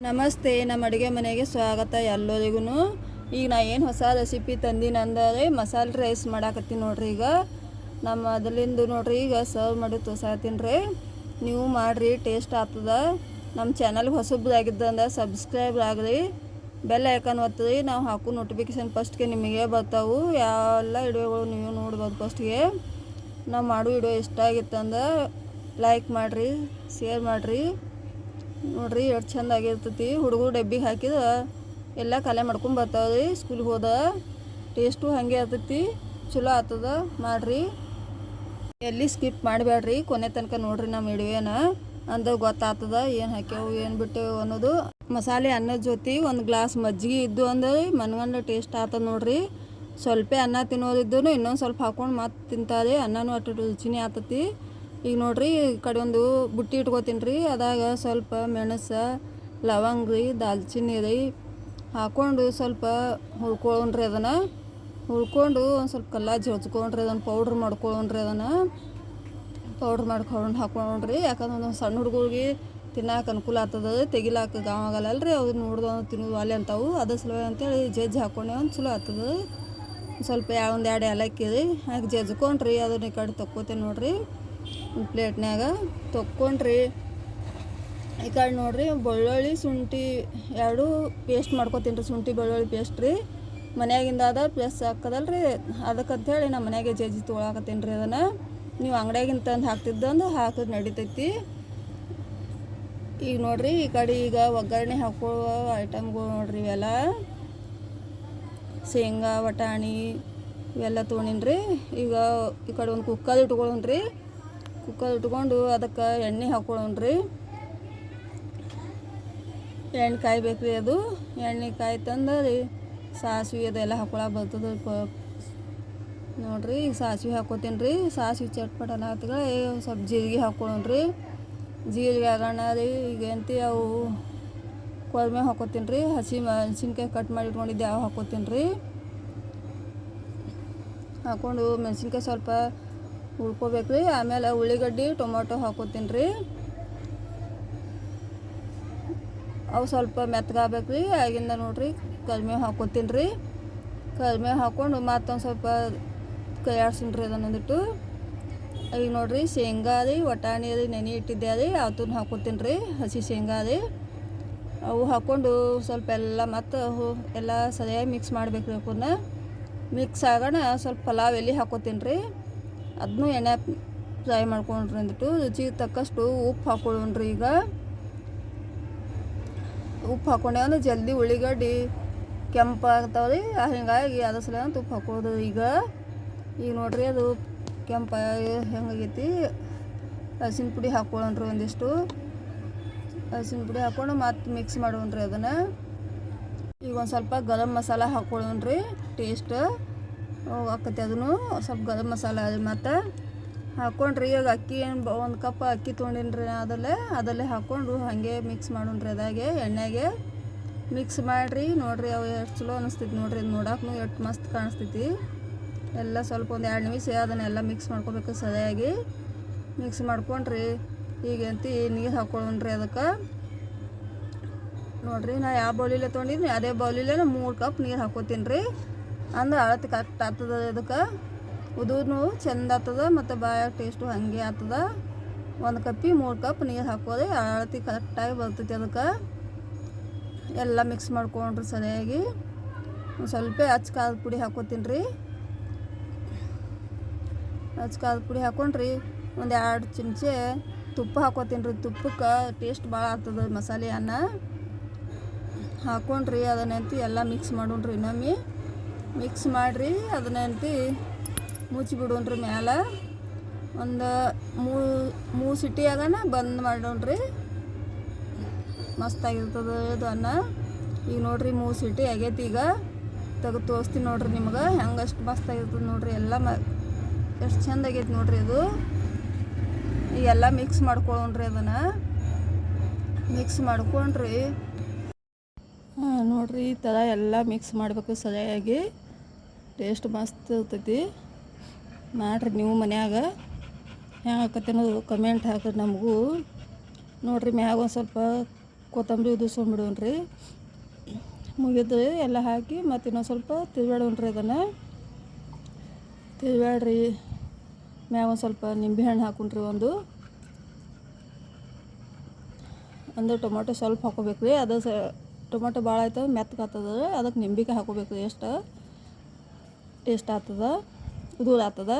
ನಮಸ್ತೆ, ನಮ್ಮ ಅಡುಗೆ ಮನೆಗೆ ಸ್ವಾಗತ ಎಲ್ಲರಿಗೂ. ಈಗ ನಾ ಏನು ಹೊಸ ರೆಸಿಪಿ ತಂದೀನಿ ಅಂದರೆ ಮಸಾಲೆ ರೈಸ್ ಮಾಡಾಕತ್ತೀನಿ ನೋಡ್ರಿ. ಈಗ ನಮ್ಮ ಮೊದಲಿಂದು ನೋಡ್ರಿ, ಈಗ ಸರ್ವ್ ಮಾಡಿ ತೋರ್ಸಾತೀನಿ ರೀ. ನೀವು ಮಾಡಿರಿ, ಟೇಸ್ಟ್ ಆಗ್ತದ. ನಮ್ಮ ಚಾನಲ್ಗೆ ಹೊಸಬ್ರಾಗಿದ್ದಂದ್ರೆ ಸಬ್ಸ್ಕ್ರೈಬ್ ಆಗ್ರಿ, ಬೆಲ್ ಐಕಾನ್ ಒತ್ತಿರಿ. ನಾವು ಹಾಕೋ ನೋಟಿಫಿಕೇಷನ್ ಫಸ್ಟ್ಗೆ ನಿಮಗೆ ಬರ್ತಾವೆ. ಎಲ್ಲ ವಿಡಿಯೋಗಳು ನೀವು ನೋಡ್ಬೋದು ಫಸ್ಟ್ಗೆ. ನಾವು ಮಾಡೋ ವಿಡಿಯೋ ಇಷ್ಟ ಆಗಿತ್ತಂದ್ರೆ ಲೈಕ್ ಮಾಡಿರಿ, ಶೇರ್ ಮಾಡಿರಿ. ನೋಡ್ರಿ ಎಷ್ಟು ಚಂದ ಆಗಿರ್ತೈತಿ. ಹುಡುಗರು ಡಬ್ಬಿಗೆ ಹಾಕಿದ್ರೆ ಎಲ್ಲ ಖಾಲಿ ಮಾಡ್ಕೊಂಡು ಬರ್ತಾವ್ರಿ ಸ್ಕೂಲ್ಗೆ ಹೋದ. ಟೇಸ್ಟು ಹಾಗೆ ಇರ್ತೈತಿ, ಚಲೋ ಆಗ್ತದ. ಮಾಡಿರಿ, ಎಲ್ಲಿ ಸ್ಕಿಪ್ ಮಾಡಬೇಡ್ರಿ, ಕೊನೆ ತನಕ ನೋಡ್ರಿ ನಮ್ಮ ವಿಡಿಯೋನ. ಅಂದ್ರೆ ಗೊತ್ತಾಗ್ತದ ಏನು ಹಾಕ್ಯಾವು ಏನು ಬಿಟ್ಟೆವು ಅನ್ನೋದು. ಮಸಾಲೆ ಅನ್ನದ ಜೊತೆ ಒಂದು ಗ್ಲಾಸ್ ಮಜ್ಜಿಗೆ ಇದ್ದು ಅಂದ್ರೆ ಮನ್ಗಂಡ ಟೇಸ್ಟ್ ಆಗ್ತದ ನೋಡ್ರಿ. ಸ್ವಲ್ಪ ಅನ್ನ ತಿನ್ನೋದಿದ್ದು ಇನ್ನೊಂದು ಸ್ವಲ್ಪ ಹಾಕ್ಕೊಂಡು ಮತ್ತೆ ತಿಂತಾರೆ. ಅನ್ನನೂ ಅಷ್ಟು ರುಚಿನೇ ಆಗ್ತೈತಿ. ಈಗ ನೋಡ್ರಿ, ಈ ಕಡೆ ಒಂದು ಬುಟ್ಟಿ ಇಟ್ಕೋತೀನಿ ರೀ. ಅದಾಗ ಸ್ವಲ್ಪ ಮೆಣಸು, ಲವಂಗ ರೀ, ದಾಲ್ಚಿನ್ನಿ ರೀ ಹಾಕ್ಕೊಂಡು ಸ್ವಲ್ಪ ಹುರ್ಕೊಳ್ಳೋಣ್ರಿ. ಅದನ್ನು ಹುರ್ಕೊಂಡು ಒಂದು ಸ್ವಲ್ಪ ಕಲ್ಲಾಜಿ ಹೊಚ್ಕೊಂಡ್ರಿ. ಅದನ್ನು ಪೌಡ್ರ್ ಮಾಡ್ಕೊಳ್ಳೋಣ್ರಿ. ಅದನ್ನು ಪೌಡ್ರ್ ಮಾಡ್ಕೊಂಡು ಹಾಕ್ಕೊಂಡ್ರಿ. ಯಾಕಂದ್ರೆ ಒಂದು ಸಣ್ಣ ಹುಡುಗರಿಗೆ ತಿನ್ನಕ್ಕೆ ಅನುಕೂಲ ಆಗ್ತದೆ, ತೆಗಿಲಾಕ ಗಾವಾಗಲ್ಲಲ್ರಿ. ಅವ್ರು ನೋಡ್ದು ತಿನ್ನೋದು ಅಲ್ಲೇ ಅಂತಾವು. ಅದ್ರ ಸಲುವಾಗಿ ಅಂತೇಳಿ ಜಜ್ಜಿ ಹಾಕ್ಕೊಂಡೆ ಒಂದು ಚಲೋ ಆಗ್ತದೆ. ಸ್ವಲ್ಪ ಒಂದು 2 ಏಲಕ್ಕಿ ರೀ ಹಾಕಿ ಜಜ್ಕೊಂಡ್ರಿ. ಅದನ್ನ ಈ ಕಡೆ ತಕ್ಕೋತೇನೆ ನೋಡ್ರಿ. ಒಂದು ಪ್ಲೇಟ್ನ್ಯಾಗ ತೊಕ್ಕೊಂಡ್ರಿ. ಈ ಕಡೆ ನೋಡ್ರಿ, ಬೆಳ್ಳುಳ್ಳಿ ಶುಂಠಿ ಎರಡು ಪೇಸ್ಟ್ ಮಾಡ್ಕೊತೀನಿ ರೀ. ಶುಂಠಿ ಬೆಳ್ಳುಳ್ಳಿ ಪೇಸ್ಟ್ ರೀ, ಮನ್ಯಾಗಿಂದ ಅದ ಪ್ಲಸ್ ಹಾಕದಲ್ರಿ. ಅದಕ್ಕಂತೇಳಿ ನಮ್ಮ ಮನೆಯಾಗೆ ಜಜ್ಜಿ ತೊಗೊಳಕತ್ತೀನಿ ರೀ. ಅದನ್ನು ನೀವು ಅಂಗಡಿಯಾಗಿಂದ ತಂದು ಹಾಕ್ತಿದ್ದಂದು ಹಾಕಿದ್ರೆ ನಡಿತೈತಿ. ಈಗ ನೋಡ್ರಿ, ಈ ಕಡೆ ಈಗ ಒಗ್ಗರಣೆ ಹಾಕೊಳ್ಳುವ ಐಟಮ್ಗಳು ನೋಡ್ರಿ. ಇವೆಲ್ಲ ಶೇಂಗಾ, ವಟಾಣಿ ಇವೆಲ್ಲ ತೊಗೊಂಡಿನಿ ರೀ. ಈಗ ಈ ಕಡೆ ಒಂದು ಕುಕ್ಕರ್ ಇಟ್ಕೊಳ್ಳೋಣ್ರಿ. ಕುಕ್ಕರ್ ಇಟ್ಕೊಂಡು ಅದಕ್ಕೆ ಎಣ್ಣೆ ಹಾಕ್ಕೊಳ್ಳೋಣ್ರಿ. ಎಣ್ಣೆ ಕಾಯ್ಬೇಕು ರೀ. ಅದು ಎಣ್ಣೆ ಕಾಯ್ತಂದ್ರೆ ಸಾಸಿವೆ ಅದೆಲ್ಲ ಹಾಕೊಳಕ್ಕೆ ಬರ್ತದೆ ನೋಡ್ರಿ. ಈಗ ಸಾಸಿವೆ ಹಾಕ್ಕೋತೀನಿ ರೀ. ಸಾಸಿವೆ ಚಟ್ಪಟನ ಆತ್ಗ ಸ್ವಲ್ಪ ಜೀರಿಗೆ ಹಾಕ್ಕೊಳ್ಳೋಣ್ರಿ. ಜೀರಿಗೆ ಆಗೋಣ ರೀ. ಈಗ ಎಂತಿ ಅವು ಕೊರ್ಮೆ ಹಾಕ್ಕೋತೀನಿ ರೀ. ಹಸಿ ಮೆಣಸಿನ್ಕಾಯಿ ಕಟ್ ಮಾಡಿ ಇಟ್ಕೊಂಡಿದ್ದೆ ಯಾವ ಹಾಕ್ಕೋತೀನಿ ರೀ. ಹಾಕ್ಕೊಂಡು ಮೆಣಸಿನ್ಕಾಯಿ ಸ್ವಲ್ಪ ಹುರ್ಕೋಬೇಕು ರೀ. ಆಮೇಲೆ ಉಳ್ಳಿಗಡ್ಡೆ, ಟೊಮೊಟೊ ಹಾಕ್ಕೋತೀನಿ ರೀ. ಅವು ಸ್ವಲ್ಪ ಮೆತ್ತಗಾಗಬೇಕು ರೀ. ಆಗಿಂದ ನೋಡ್ರಿ ಕರಿಬೇವು ಹಾಕ್ಕೋತೀನಿ ರೀ. ಕರಿಬೇವು ಹಾಕ್ಕೊಂಡು ಮತ್ತೊಂದು ಸ್ವಲ್ಪ ಕೈ ಆಡ್ಸಿನಿ ರೀ ಅದನ್ನೊಂದಿಟ್ಟು. ಈಗ ನೋಡ್ರಿ, ಶೇಂಗಾ ರೀ, ವಟಾಣಿ ರೀ ನೆನೆ ಇಟ್ಟಿದ್ದೆ ರೀ, ಅವತ್ತನ್ನ ಹಾಕ್ಕೋತೀನಿ ರೀ. ಹಸಿ ಶೇಂಗಾ ರೀ ಅವು ಹಾಕ್ಕೊಂಡು ಸ್ವಲ್ಪ ಎಲ್ಲ ಮತ್ತು ಎಲ್ಲ ಸರಿಯಾಗಿ ಮಿಕ್ಸ್ ಮಾಡ್ಬೇಕು ರೀ. ಅವನ್ನ ಮಿಕ್ಸ್ ಆಗೋಣ ಸ್ವಲ್ಪ ಪಲಾವ್ ಎಲೆ ಹಾಕ್ಕೋತೀನಿ ರೀ. ಅದನ್ನೂ ಎಣ್ಣೆ ಫ್ರೈ ಮಾಡ್ಕೊಂಡ್ರಿ. ಅಂದ್ಬಿಟ್ಟು ರುಚಿಗೆ ತಕ್ಕಷ್ಟು ಉಪ್ಪು ಹಾಕ್ಕೊಳ್ಳೋಣ್ರಿ. ಈಗ ಉಪ್ಪು ಹಾಕ್ಕೊಂಡೆ ಅಂದ್ರೆ ಜಲ್ದಿ ಉಳ್ಳಿಗಡ್ಡೆ ಕೆಂಪಾಗ್ತಾವೆ ರೀ. ಹಿಂಗಾಗಿ ಅದ್ರ ಸಲ ಅಂತ ಉಪ್ಪು ಹಾಕೋದು. ಈಗ ನೋಡ್ರಿ, ಅದು ಕೆಂಪ ಹೆಂಗಾಗೈತಿ. ಅರಿಶಿನ ಪುಡಿ ಹಾಕ್ಕೊಳ್ಳೋಣ್ರಿ. ಒಂದಿಷ್ಟು ಅರಿಶಿನ ಪುಡಿ ಹಾಕ್ಕೊಂಡು ಮತ್ತೆ ಮಿಕ್ಸ್ ಮಾಡೋಣ್ರಿ. ಅದನ್ನು ಈಗ ಒಂದು ಸ್ವಲ್ಪ ಗರಂ ಮಸಾಲ ಹಾಕ್ಕೊಳ್ಳೋಣ್ರಿ. ಟೇಸ್ಟ್ ಆಕತಿ. ಅದನ್ನು ಸ್ವಲ್ಪ ಗರಂ ಮಸಾಲ ಮತ್ತು ಹಾಕ್ಕೊಂಡ್ರಿ. ಈಗ ಅಕ್ಕಿ ಒಂದು ಕಪ್ ಅಕ್ಕಿ ತೊಗೊಂಡಿನಿ ರೀ. ಅದಲ್ಲೇ ಹಾಕ್ಕೊಂಡು ಹಾಗೆ ಮಿಕ್ಸ್ ಮಾಡೋಣ್ರಿ. ಅದಾಗೆ ಎಣ್ಣೆಗೆ ಮಿಕ್ಸ್ ಮಾಡಿರಿ. ನೋಡಿರಿ, ಅವು ಎಷ್ಟು ಚಲೋ ಅನ್ನಿಸ್ತೈತಿ ನೋಡಿರಿ. ಇದು ನೋಡಕ್ಕೂ ಎಷ್ಟು ಮಸ್ತ್ ಕಾಣಿಸ್ತೈತಿ. ಎಲ್ಲ ಸ್ವಲ್ಪ ಒಂದು 2 ನಿಮಿಷ ಅದನ್ನೆಲ್ಲ ಮಿಕ್ಸ್ ಮಾಡ್ಕೋಬೇಕು ಸರಿಯಾಗಿ. ಮಿಕ್ಸ್ ಮಾಡ್ಕೊಂಡ್ರಿ. ಈಗಂತ ನೀರು ಹಾಕ್ಕೊಳ್ಳೋಣ್ರಿ. ಅದಕ್ಕೆ ನೋಡಿರಿ, ನಾ ಯಾವ ಬೌಲಿಲೆ ತೊಗೊಂಡಿನಿ ಅದೇ ಬೌಲಿಲೆ 3 ಕಪ್ ನೀರು ಹಾಕ್ಕೋತೀನಿ ರೀ. ಅಂದ್ರೆ ಅಳತೆ ಕರೆಕ್ಟ್ ಆಗ್ತದೆ. ಅದಕ್ಕೆ ಉದುನು ಚೆಂದ ಆಗ್ತದೆ ಮತ್ತು ಬಾಯಾಗ ಟೇಸ್ಟು ಹಾಗೆ ಆಗ್ತದೆ. 1 ಕಪ್ಪಿಗೆ 3 ಕಪ್ ನೀರು ಹಾಕೋರಿ. ಅಳತೆ ಕರೆಕ್ಟಾಗಿ ಬರ್ತೈತಿ. ಅದಕ್ಕೆ ಎಲ್ಲ ಮಿಕ್ಸ್ ಮಾಡ್ಕೊಂಡ್ರಿ ಸರಿಯಾಗಿ. ಸ್ವಲ್ಪ ಖಾರದ ಪುಡಿ ಹಾಕ್ಕೋತೀನಿ ರೀ. ಖಾರದ ಪುಡಿ ಹಾಕ್ಕೊಂಡ್ರಿ. ಒಂದು 2 ಚಮಚೆ ತುಪ್ಪ ಹಾಕ್ಕೋತೀನಿ ರೀ. ತುಪ್ಪಕ್ಕೆ ಟೇಸ್ಟ್ ಭಾಳ ಆಗ್ತದೆ ಮಸಾಲೆ ಅನ್ನ ಹಾಕ್ಕೊಂಡ್ರಿ. ಅದನ್ನಂತಿ ಎಲ್ಲ ಮಿಕ್ಸ್ ಮಾಡೋಣ್ರಿ. ಇನ್ನೊಮ್ಮೆ ಮಿಕ್ಸ್ ಮಾಡಿರಿ. ಅದನ್ನಂತಿ ಮುಚ್ಚಿ ಬಿಡೋಣ್ರಿ. ಮ್ಯಾಲೆ ಒಂದು 3 ಸಿಟಿ ಆಗೋಣ ಬಂದ್ ಮಾಡೋಣ್ರಿ. ಮಸ್ತಾಗಿರ್ತದೆ ಅದು ಅನ್ನ. ಈಗ ನೋಡ್ರಿ 3 ಸಿಟಿ ಆಗೈತಿ. ಈಗ ತೆಗೆದು ತೋರಿಸ್ತೀನಿ ನೋಡ್ರಿ ನಿಮ್ಗೆ ಹೆಂಗೆ ಅಷ್ಟು ಮಸ್ತಾಗಿರ್ತದೆ ನೋಡ್ರಿ. ಎಲ್ಲ ಎಷ್ಟು ಚೆಂದ ಆಗೈತಿ ನೋಡ್ರಿ. ಅದು ಈಗೆಲ್ಲ ಮಿಕ್ಸ್ ಮಾಡ್ಕೊಳ್ಳೋಣ್ರಿ. ಅದನ್ನು ಮಿಕ್ಸ್ ಮಾಡ್ಕೊಂಡ್ರಿ. ನೋಡ್ರಿ, ಈ ಥರ ಎಲ್ಲ ಮಿಕ್ಸ್ ಮಾಡಬೇಕು ಸರಿಯಾಗಿ. ಟೇಸ್ಟ್ ಮಸ್ತ್ ಇರ್ತೈತಿ. ಮಾಡಿರಿ ನೀವು ಮನ್ಯಾಗ. ಹೆಂಗೆ ಆಕತಿ ಅನ್ನೋದು ಕಮೆಂಟ್ ಹಾಕಿರಿ ನಮಗೂ. ನೋಡಿರಿ, ಮ್ಯಾಗ ಒಂದು ಸ್ವಲ್ಪ ಕೊತ್ತಂಬರಿ ಉದಿಸ್ಕೊಂಡ್ಬಿಡೋಣ್ರಿ. ಮುಗಿದ್ರಿ ಎಲ್ಲ ಹಾಕಿ ಮತ್ತು ಇನ್ನೊಂದು ಸ್ವಲ್ಪ ತಿರ್ಗಾಡೋಣ್ರಿ. ಅದನ್ನು ತಿರ್ಗಾಡ್ರಿ. ಮ್ಯಾಗ ಒಂದು ಸ್ವಲ್ಪ ನಿಂಬೆಹಣ್ಣು ಹಾಕೊಂಡ್ರಿ. ಒಂದು ಟೊಮೊಟೊ ಸ್ವಲ್ಪ ಹಾಕೋಬೇಕು ರೀ. ಅದು ಟೊಮೊಟೊ ಭಾಳ ಆಯ್ತು ಮೆತ್ತಗಾಗ್ತದ. ಅದಕ್ಕೆ ನಿಂಬೆಕಾಯಿ ಹಾಕೋಬೇಕು. ಎಷ್ಟು ಟೇಸ್ಟ್ ಆಗ್ತದ, ಉದುರು ಆಗ್ತದ.